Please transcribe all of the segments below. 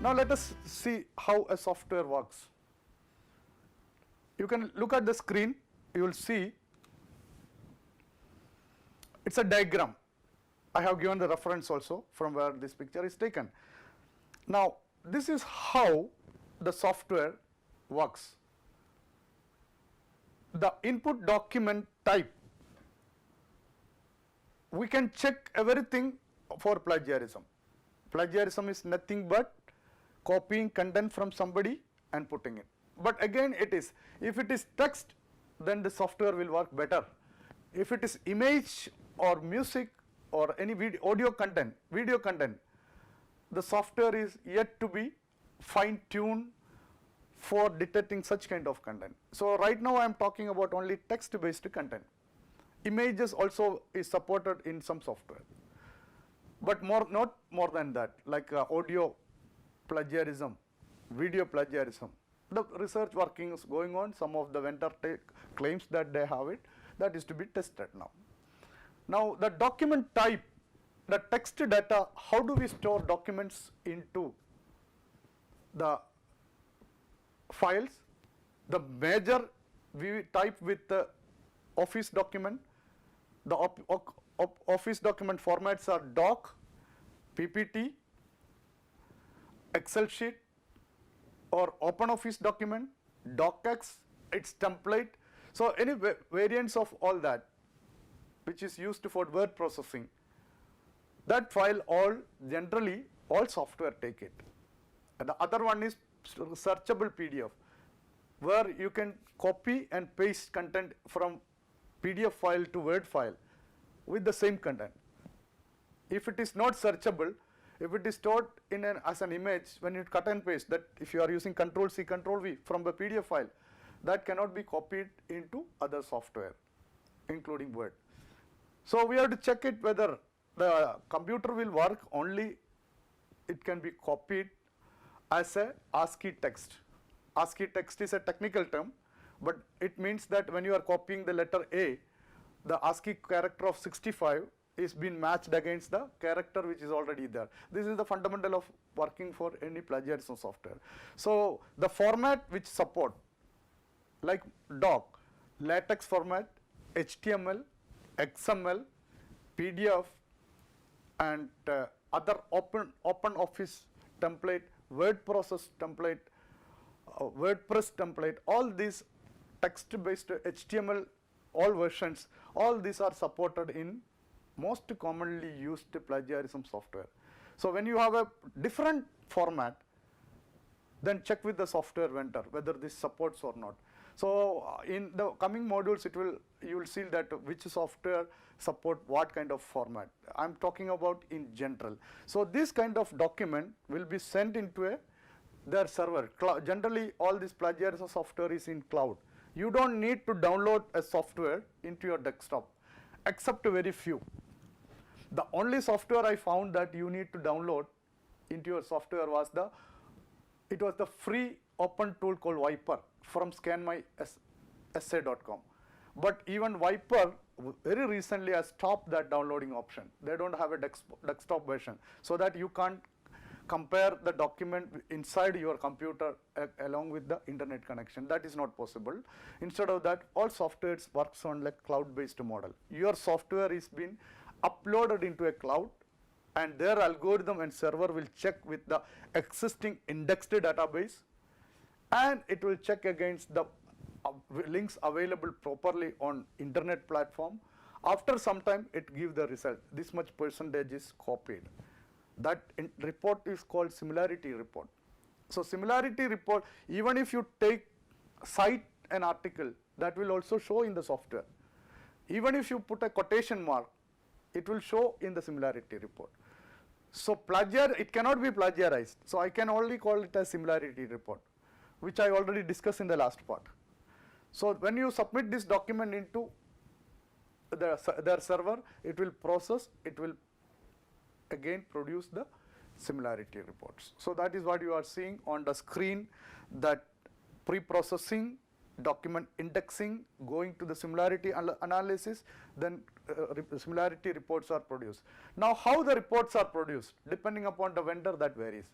Now let us see how a software works. You can look at the screen, you will see it's a diagram. I have given the reference also from where this picture is taken. Now this is how the software works. The input document type, we can check everything for plagiarism. Plagiarism is nothing but copying content from somebody and putting it. But again it is, if it is text, then the software will work better. If it is image or music or any audio content, video content, the software is yet to be fine-tuned for detecting such kind of content. So right now I am talking about only text-based content. Images also is supported in some software, but not more than that, like audio plagiarism, video plagiarism. The research working is going on. Some of the vendor claims that they have it. That is to be tested now. Now the document type, the text data, how do we store documents into the files? The major we type with the Office document. The Office document formats are doc, PPT, Excel sheet, or OpenOffice document, docx, its template. So any variants of all that which is used for word processing, that file generally all software take it. And the other one is searchable PDF, where you can copy and paste content from PDF file to Word file with the same content. If it is not searchable, if it is stored in as an image, when you cut and paste, that if you are using Ctrl+C, Ctrl+V from the PDF file, that cannot be copied into other software, including Word. So we have to check it whether the computer will work only, it can be copied as a ASCII text. ASCII text is a technical term, but it means that when you are copying the letter A, the ASCII character of 65 is being matched against the character which is already there. This is the fundamental of working for any plagiarism software. So the format which support, like doc, LaTeX format, HTML, XML, PDF, and other OpenOffice template, word process template, WordPress template, all these text-based HTML, all versions, all these are supported in most commonly used plagiarism software. So when you have a different format, then check with the software vendor whether this supports or not. So in the coming modules, you will see that which software support what kind of format. I'm talking about in general. So this kind of document will be sent into their server. Generally, all this plagiarism software is in cloud. You don't need to download a software into your desktop, except very few. The only software I found that you need to download into your software was the free open tool called Viper from scanmyessay.com. But even Viper very recently has stopped that downloading option. They don't have a desktop version, so that you can't compare the document inside your computer along with the internet connection. That is not possible. Instead of that, all softwares works on like cloud-based model. Your software is being uploaded into a cloud, and their algorithm and server will check with the existing indexed database, and it will check against the links available properly on internet platform. After some time, it gives the result. This much percentage is copied. That report is called similarity report. So similarity report, even if you cite an article, that will also show in the software. Even if you put a quotation mark, it will show in the similarity report. So it cannot be plagiarized. So I can only call it a similarity report, which I already discussed in the last part. So when you submit this document into their server, it will process, it will again produce the similarity reports. So that is what you are seeing on the screen, that pre-processing, document indexing, going to the similarity analysis, then similarity reports are produced. Now how the reports are produced, depending upon the vendor, that varies.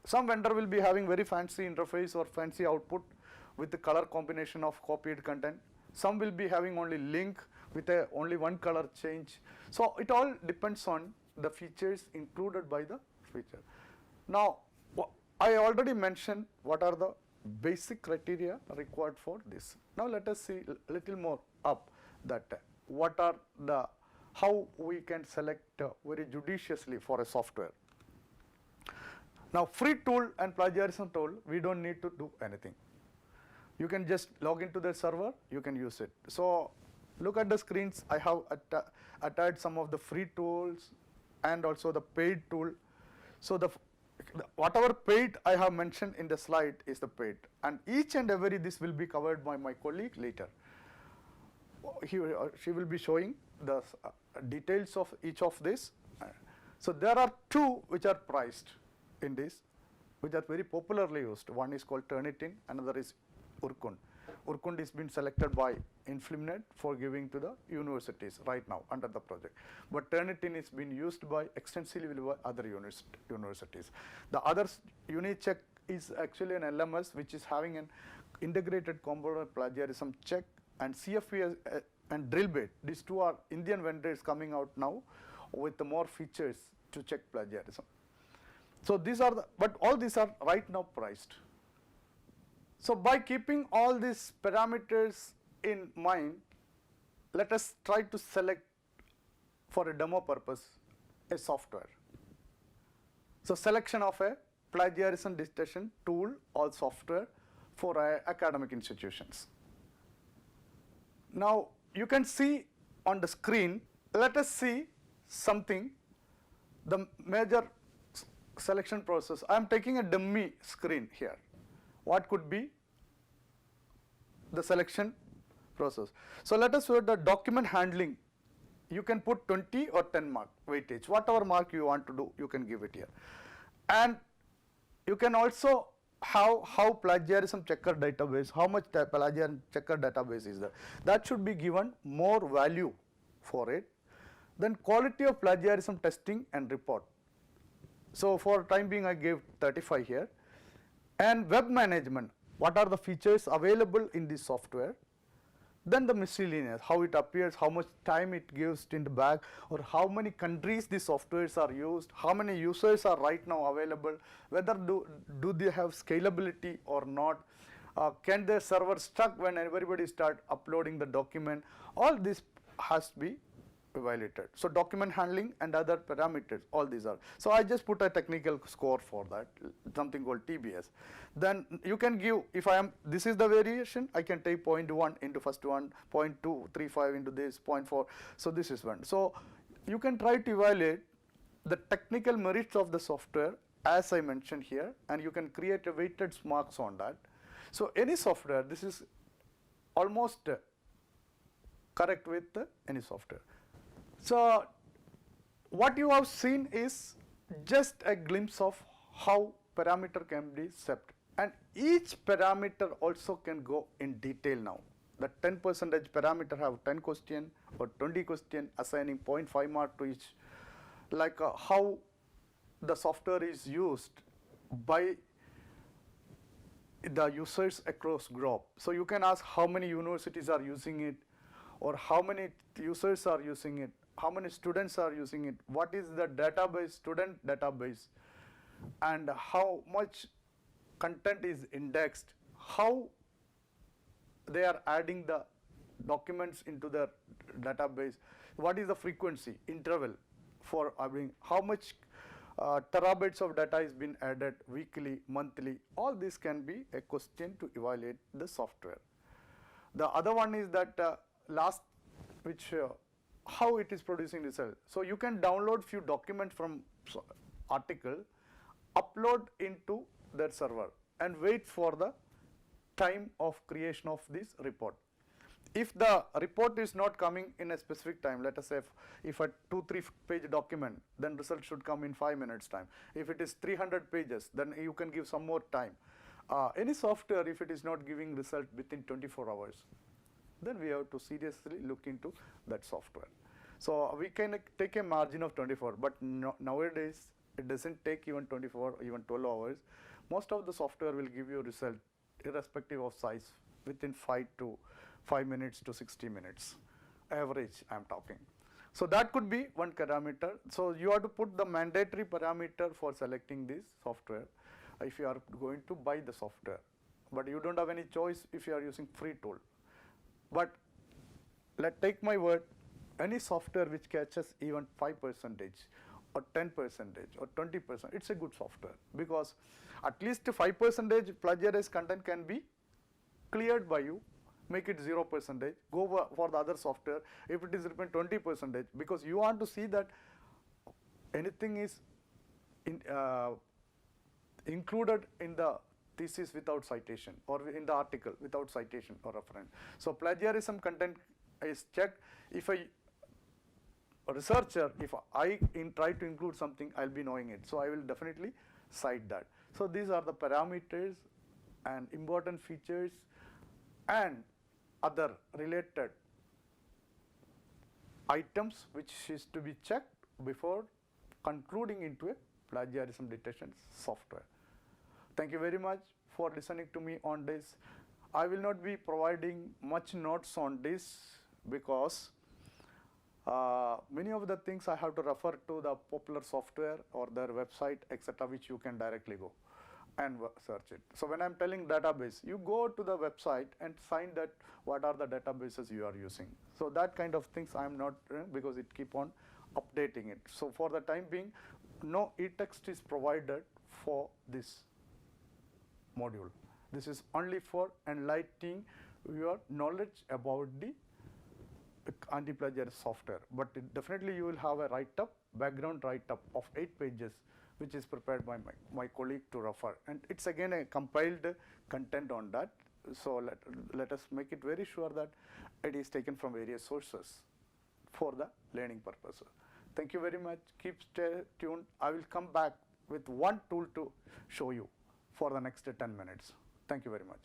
Some vendor will be having very fancy interface or fancy output with the color combination of copied content. Some will be having only link with only one color change. So it all depends on the features included by the feature. Now, I already mentioned what are the basic criteria required for this. Now let us see a little more up that what are the, how we can select very judiciously for a software. Now free tool and plagiarism tool, we don't need to do anything. You can just log into the server, you can use it. So look at the screens, I have attached some of the free tools and also the paid tool. So whatever paid I have mentioned in the slide is the paid, and each and every this will be covered by my colleague later. She will be showing the details of each of this. So there are two which are priced in this, which are very popularly used. One is called Turnitin, another is Urkund. Urkund is been selected by Inflimnet for giving to the universities right now under the project. But Turnitin is being used by extensively by other universities. The other Unicheck is actually an LMS which is having an integrated component plagiarism check, and CFP and Drillbait. These two are Indian vendors coming out now with the more features to check plagiarism. So these are the, but all these are right now priced. So by keeping all these parameters in mind, let us try to select for a demo purpose a software. So selection of a plagiarism detection tool or software for academic institutions. Now you can see on the screen, let us see something, the major selection process. I am taking a dummy screen here. What could be the selection process? So let us show the document handling. You can put 20 or 10 mark weightage, whatever mark you want to do, you can give it here. And you can also have how plagiarism checker database, how much plagiarism checker database is there. That should be given more value for it. Then quality of plagiarism testing and report. So for time being I gave 35 here. And web management, what are the features available in this software. Then the miscellaneous, how it appears, how much time it gives in the back, or how many countries the softwares are used, how many users are right now available, whether do they have scalability or not, can their server stuck when everybody start uploading the document. All this has to be evaluated. So document handling and other parameters, all these are. So I just put a technical score for that, something called TBS. Then you can give, if I am, this is the variation, I can take 0.1 into first one, 0.235 into this, 0.4, so this is one. So you can try to evaluate the technical merits of the software as I mentioned here, and you can create a weighted marks on that. So any software, this is almost correct with any software. So what you have seen is just a glimpse of how parameter can be set, and each parameter also can go in detail now. The 10% parameter have 10 question or 20 question, assigning 0.5 mark to each, like how the software is used by the users across globe. So you can ask how many universities are using it, or how many users are using it, how many students are using it, what is the database, student database, and how much content is indexed, how they are adding the documents into the database, what is the frequency, interval for how much terabytes of data is being added weekly, monthly. All this can be a question to evaluate the software. The other one is that last, which how it is producing result. So you can download few documents from article, upload into that server and wait for the time of creation of this report. If the report is not coming in a specific time, let us say if a 2-3 page document, then result should come in 5 minutes time. If it is 300 pages, then you can give some more time. Any software, if it is not giving result within 24 hours, then we have to seriously look into that software. So we can take a margin of 24, but nowadays It doesn't take even 24, even 12 hours. Most of the software will give you a result irrespective of size within 5 minutes to 60 minutes. Average I am talking. So that could be one parameter. So you have to put the mandatory parameter for selecting this software if you are going to buy the software. But you don't have any choice if you are using free tool. But take my word, any software which catches even 5% or 10% or 20%, it's a good software, because at least 5% plagiarized content can be cleared by you. Make it 0%, go for the other software if it is written 20%, because you want to see that anything is included in the thesis without citation, or in the article without citation or reference. So plagiarism content is checked. If a researcher, if I try to include something, I'll be knowing it, so I will definitely cite that. So these are the parameters and important features and other related items which is to be checked before concluding into a plagiarism detection software. Thank you very much for listening to me on this. I will not be providing much notes on this, because many of the things I have to refer to the popular software or their website, etc., which you can directly go and search it. So when I'm telling database, you go to the website and find that what are the databases you are using. So that kind of things I'm not doing, because it keep on updating it. So for the time being, no e-text is provided for this module. This is only for enlightening your knowledge about the anti-plagiarism software, but definitely you will have a write-up, background write-up of 8 pages, which is prepared by my colleague to refer, and it's again a compiled content on that. So let us make it very sure that it is taken from various sources for the learning purposes. Thank you very much. Keep stay tuned. I will come back with one tool to show you for the next 10 minutes. Thank you very much.